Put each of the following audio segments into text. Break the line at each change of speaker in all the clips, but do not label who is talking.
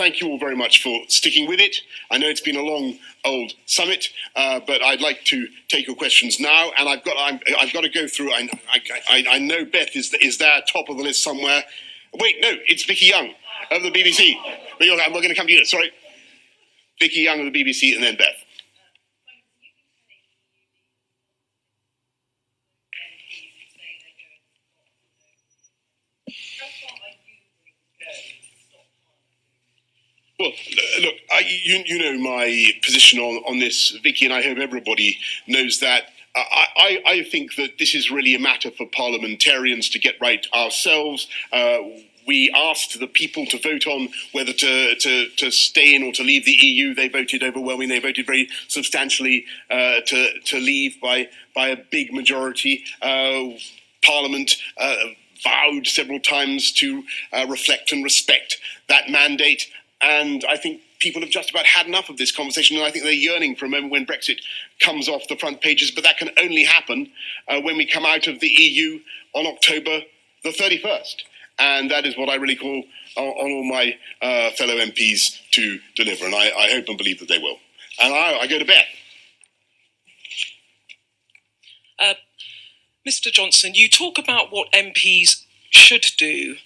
thank you all very much for sticking with it. I know it's been a long old summit, but I'd like to take your questions now, and I've got to go through. I know Beth is there, top of the list somewhere. Wait, no, it's Vicky Young of the BBC. But we're going to come to you. Sorry, Vicky Young of the BBC, and then Beth. Well, look, you know my position on this, Vicky, and I hope everybody knows that. I think that this is really a matter for parliamentarians to get right ourselves. We asked the people to vote on whether to stay in or to leave the EU. They voted overwhelmingly. They voted very substantially to leave by a big majority. Parliament vowed several times to reflect and respect that mandate. And I think people have just about had enough of this conversation, and I think they're yearning for a moment when Brexit comes off the front pages. But that can only happen when we come out of the EU on October the 31st. And that is what I really call on all my fellow MPs to deliver. And I hope and believe that they will. And I go to Beth.
Mr. Johnson, you talk about what MPs should do,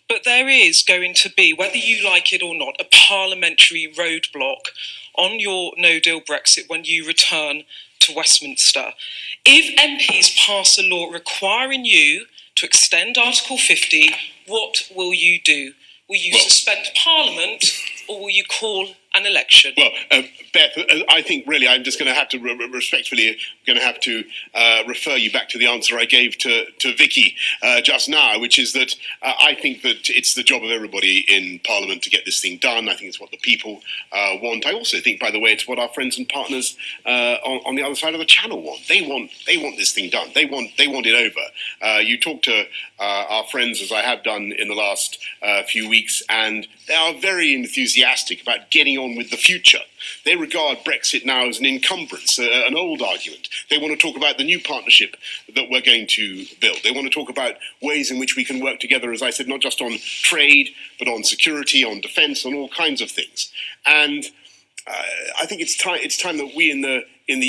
but there is going to be, whether you like it or not, a parliamentary roadblock on your no-deal Brexit when you return to Westminster. If MPs pass a law requiring you to extend Article 50, what will you do? Will you suspend Parliament, or will you call an election?
Well, Beth, I think really I'm just going to have to respectfully refer you back to the answer I gave to Vicky just now, which is that I think that it's the job of everybody in Parliament to get this thing done. I think it's what the people want. I also think, by the way, it's what our friends and partners on the other side of the Channel want. They want this thing done. They want it over. You talk to our friends, as I have done in the last few weeks, and they are very enthusiastic about getting on with the future. They regard Brexit now as an encumbrance, an old argument. They want to talk about the new partnership that we're going to build. They want to talk about ways in which we can work together, as I said, not just on trade, but on security, on defence, on all kinds of things. And I think it's time that we in the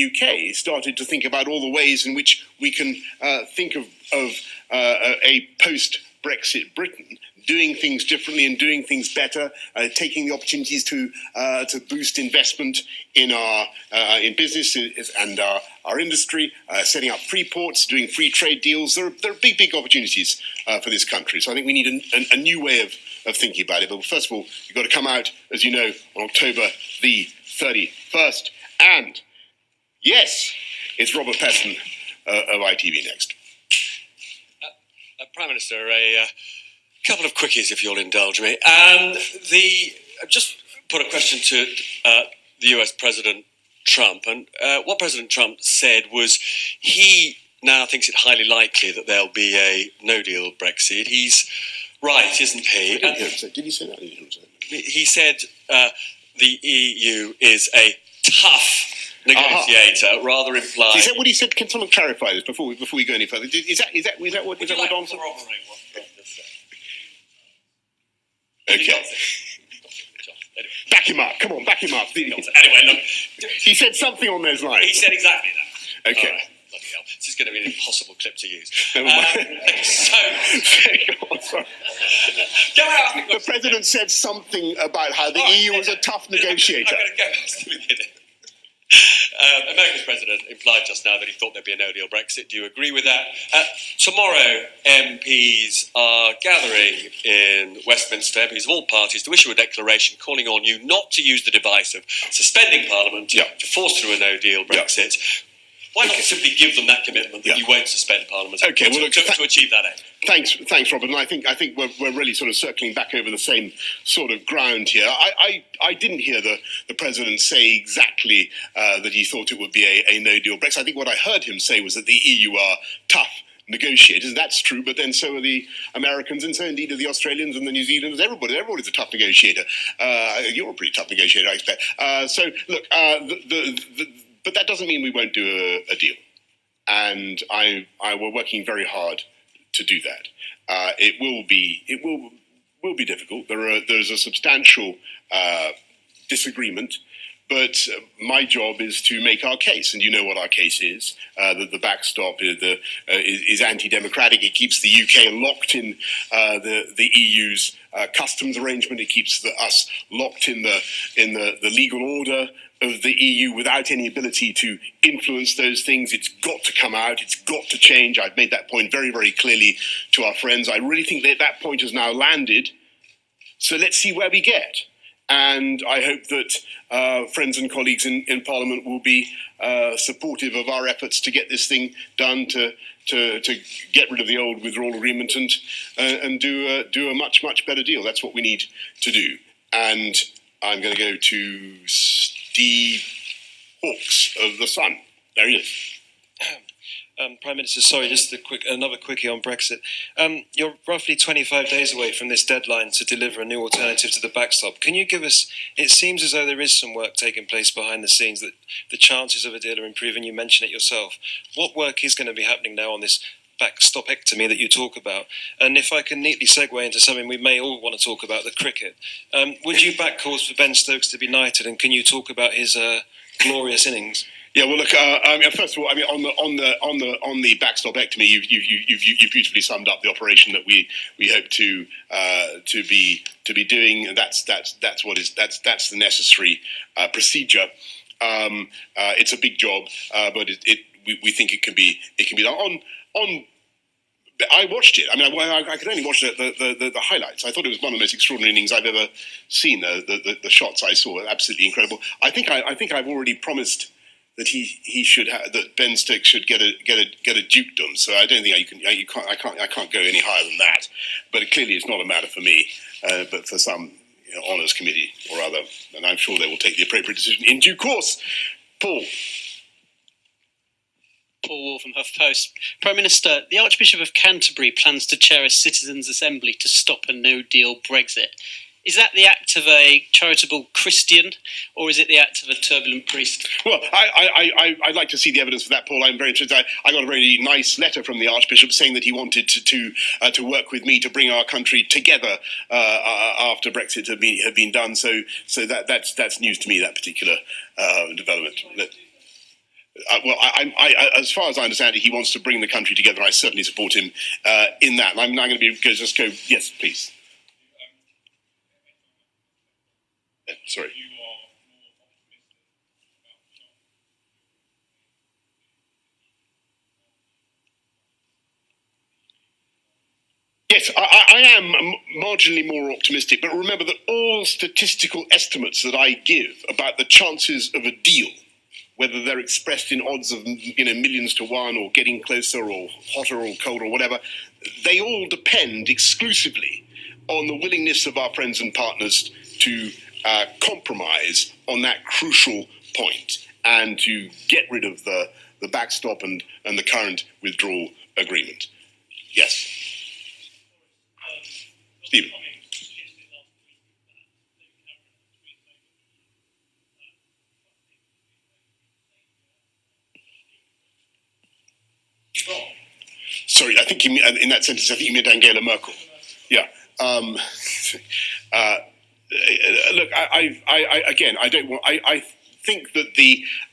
UK started to think about all the ways in which we can think of a post-Brexit Britain doing things differently and doing things better, taking the opportunities to boost investment in our in business and our industry, setting up free ports, doing free trade deals. There are big opportunities for this country. So I think we need a new way of thinking about it. But first of all, you've got to come out, as you know, on October the 31st. And yes, it's Robert Peston of ITV Next.
Prime Minister, a couple of quickies, if you'll indulge me. Just put a question to the US President Trump, and what President Trump said was he now thinks it highly likely that there'll be a no-deal Brexit. He's right, isn't he?
Did he say that?
He said the EU is a tough negotiator, rather implied.
Is that what he said? Can someone clarify this before we go any further? Is that what Johnson? Okay. Back him up. Come on, back him up.
Anyway, look.
He said something on those lines.
He said exactly that.
Okay.
Right. Bloody hell. This is going to be an impossible clip to use.
Never mind. The President said something about how the EU was a tough negotiator.
I'm going to go back to the beginning. America's president implied just now that he thought there'd be a no-deal Brexit. Do you agree with that? Tomorrow, MPs are gathering in Westminster, MPs of all parties, to issue a declaration calling on you not to use the device of suspending Parliament to force through a no-deal Brexit. Why not simply give them that commitment that you won't suspend Parliament to achieve that aim?
Thanks, Robert. And I think we're really sort of circling back over the same sort of ground here. I didn't hear the President say exactly that he thought it would be a no-deal Brexit. I think what I heard him say was that the EU are tough negotiators. That's true, but then so are the Americans, and so indeed are the Australians and the New Zealanders. Everybody's a tough negotiator. You're a pretty tough negotiator, I expect. So look, but that doesn't mean we won't do a deal. And we're working very hard to do that. will be difficult. There's a substantial disagreement, but my job is to make our case, and you know what our case is. That the backstop is anti-democratic. It keeps the UK locked in the EU's customs arrangement. It keeps us locked in the legal order of the EU without any ability to influence those things. It's got to come out. It's got to change. I've made that point very, very clearly to our friends. I really think that point has now landed. So let's see where we get. And I hope that friends and colleagues in Parliament will be supportive of our efforts to get this thing done, to get rid of the old withdrawal agreement and do a much, much better deal. That's what we need to do. And I'm going to go to Steve Hawkes of The Sun. There he is.
Prime Minister, sorry, just another quickie on Brexit. You're roughly 25 days away from this deadline to deliver a new alternative to the backstop. Can you give us, it seems as though there is some work taking place behind the scenes, that the chances of a deal are improving. You mentioned it yourself. What work is going to be happening now on this backstopectomy that you talk about? And if I can neatly segue into something we may all want to talk about, the cricket. Would you back calls for Ben Stokes to be knighted, and can you talk about his glorious innings?
Yeah, well, look. First of all, on the backstopectomy, you've beautifully summed up the operation that we hope to be doing, and that's the necessary procedure. It's a big job, but we think it can be done. I watched it. I could only watch the highlights. I thought it was one of the most extraordinary innings I've ever seen. The shots I saw were absolutely incredible. I think I've already promised that that Ben Stokes should get a dukedom. So I don't think I can't go any higher than that. But clearly, it's not a matter for me, but for some honours committee or other, and I'm sure they will take the appropriate decision in due course. Paul
Wall from HuffPost. Prime Minister, the Archbishop of Canterbury plans to chair a citizens' assembly to stop a no-deal Brexit. Is that the act of a charitable Christian, or is it the act of a turbulent priest?
Well, I'd like to see the evidence for that, Paul. I'm very interested. I got a very nice letter from the Archbishop saying that he wanted to work with me to bring our country together after Brexit had been done. So that's news to me, that particular development. As far as I understand it, he wants to bring the country together. I certainly support him in that. I'm now going to go. Yes, please. Sorry. Yes, I am marginally more optimistic, but remember that all statistical estimates that I give about the chances of a deal, whether they're expressed in odds of millions to one, or getting closer, or hotter, or colder, or whatever, they all depend exclusively on the willingness of our friends and partners to compromise on that crucial point and to get rid of the backstop and the current withdrawal agreement. Yes. Stephen. Sorry, I think in that sentence, I think you meant Angela Merkel. Yeah. Look, I think that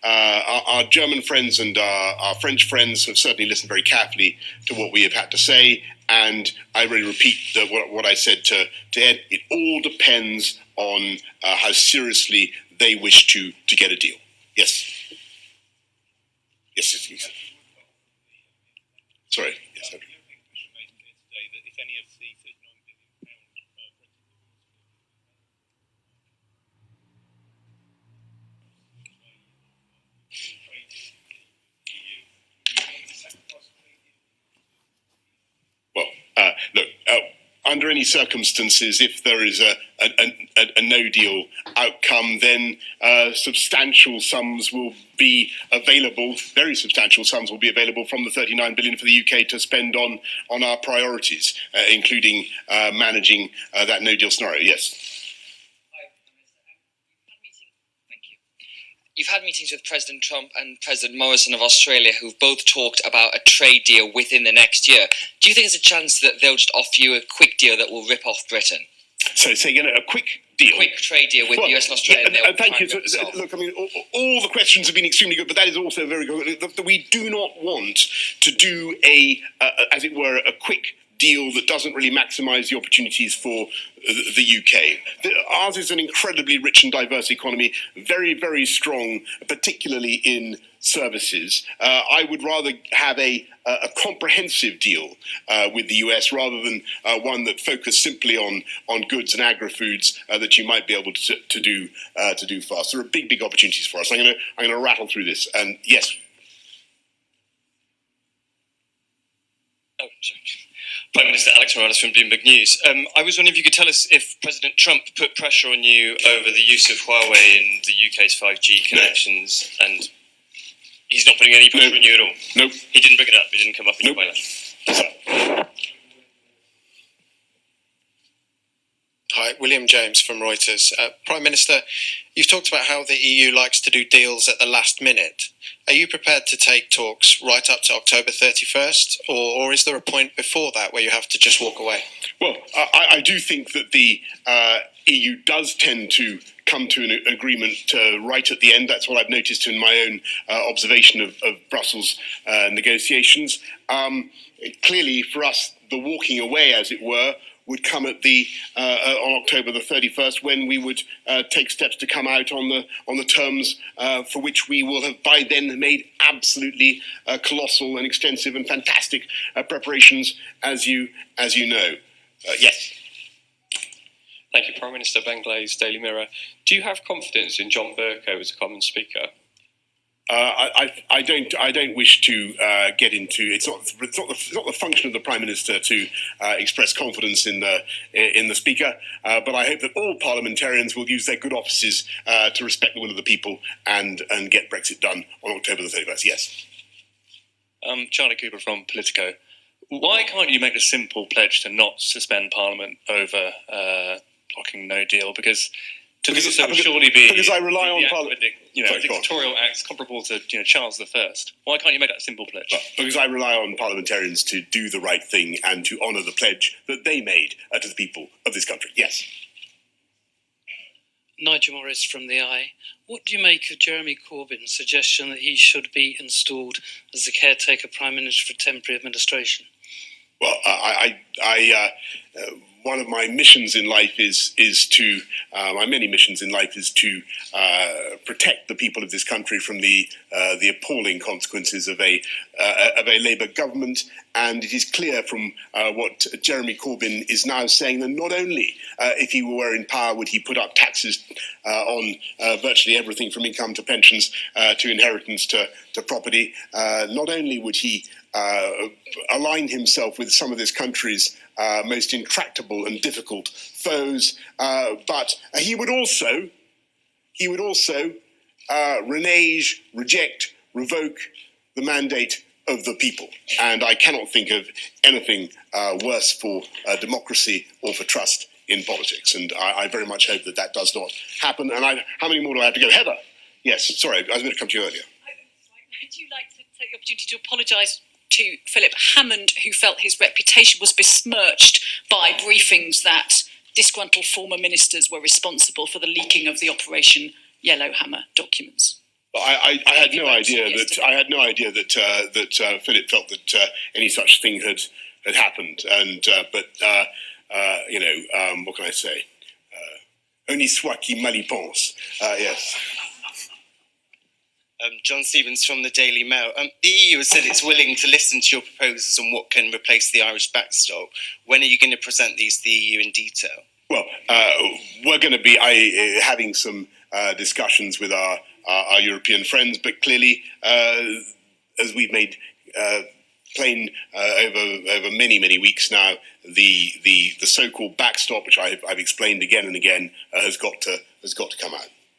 our German friends and our French friends have certainly listened very carefully to what we have had to say, and I really repeat what I said to Ed. It all depends on how seriously they wish to get a deal. Yes. Yes. Sorry. Yes. Look, under any circumstances, if there is a no-deal outcome, then substantial sums will be available, very substantial sums will be available from the 39 billion for the UK to spend on our priorities, including managing that no-deal scenario. Yes.
You've had meetings with President Trump and President Morrison of Australia, who've both talked about a trade deal within the next year. Do you think there's a chance that they'll just offer you a quick deal that will rip off Britain?
So, say again, a quick deal.
Quick trade deal with the US and Australia.
Thank you. Look, I mean, all the questions have been extremely good, but that is also very good. We do not want to do as it were, a quick deal that doesn't really maximise the opportunities for the UK. Ours is an incredibly rich and diverse economy, very, very strong, particularly in services. I would rather have a comprehensive deal with the US rather than one that focused simply on goods and agri-foods that you might be able to do fast. There are big opportunities for us. I'm going to rattle through this. And yes.
Oh, sorry. Prime Minister Alex Morales from Bloomberg News. I was wondering if you could tell us if President Trump put pressure on you over the use of Huawei in the UK's 5G connections, and he's not putting any pressure on you at all?
Nope.
He didn't bring it up? It didn't come up in your bylaws?
Hi, William James from Reuters. Prime Minister, you've talked about how the EU likes to do deals at the last minute. Are you prepared to take talks right up to October 31st, or is there a point before that where you have to just walk away?
Well, I do think that the EU does tend to come to an agreement right at the end. That's what I've noticed in my own observation of Brussels negotiations. Clearly, for us, the walking away, as it were, would come at on October the 31st, when we would take steps to come out on the terms for which we will have by then made absolutely colossal and extensive and fantastic preparations, as you know. Yes.
Thank you, Prime Minister. Ben Glaze, Daily Mirror. Do you have confidence in John Bercow as a Commons Speaker?
I don't wish to get into. It's not the function of the Prime Minister to express confidence in the Speaker. But I hope that all parliamentarians will use their good offices to respect the will of the people and get Brexit done on October the 31st. Yes.
Charlie Cooper from Politico. Why can't you make the simple pledge to not suspend Parliament over blocking no deal? Because surely be
because I rely on Parliament.
Dictatorial acts comparable to Charles I. Why can't you make that a simple pledge?
Well, because I rely on parliamentarians to do the right thing and to honour the pledge that they made to the people of this country. Yes.
Nigel Morris from The Eye. What do you make of Jeremy Corbyn's suggestion that he should be installed as the caretaker Prime Minister for temporary administration?
Well, one of my missions in life is to my many missions in life is to protect the people of this country from the appalling consequences of a Labour government. And it is clear from what Jeremy Corbyn is now saying that not only if he were in power would he put up taxes on virtually everything from income to pensions to inheritance to property, not only would he align himself with some of this country's most intractable and difficult foes, but he would also renege, reject, revoke the mandate of the people. And I cannot think of anything worse for democracy or for trust in politics. And I very much hope that does not happen. And how many more do I have to go? Heather? Yes, sorry, I was going to come to you earlier.
Would you like to take the opportunity to apologise to Philip Hammond, who felt his reputation was besmirched by briefings that disgruntled former ministers were responsible for the leaking of the Operation Yellowhammer documents?
I had no idea that Philip felt that any such thing had happened. And what can I say? Honi soit qui mal y pense. Yes.
John Stevens from the Daily Mail. The EU has said it's willing to listen to your proposals on what can replace the Irish backstop. When are you going to present these to the EU in detail?
Well, we're going to be having some discussions with our European friends, but clearly, as we've made plain over many weeks now, the so-called backstop, which I've explained again and again, has got to come out.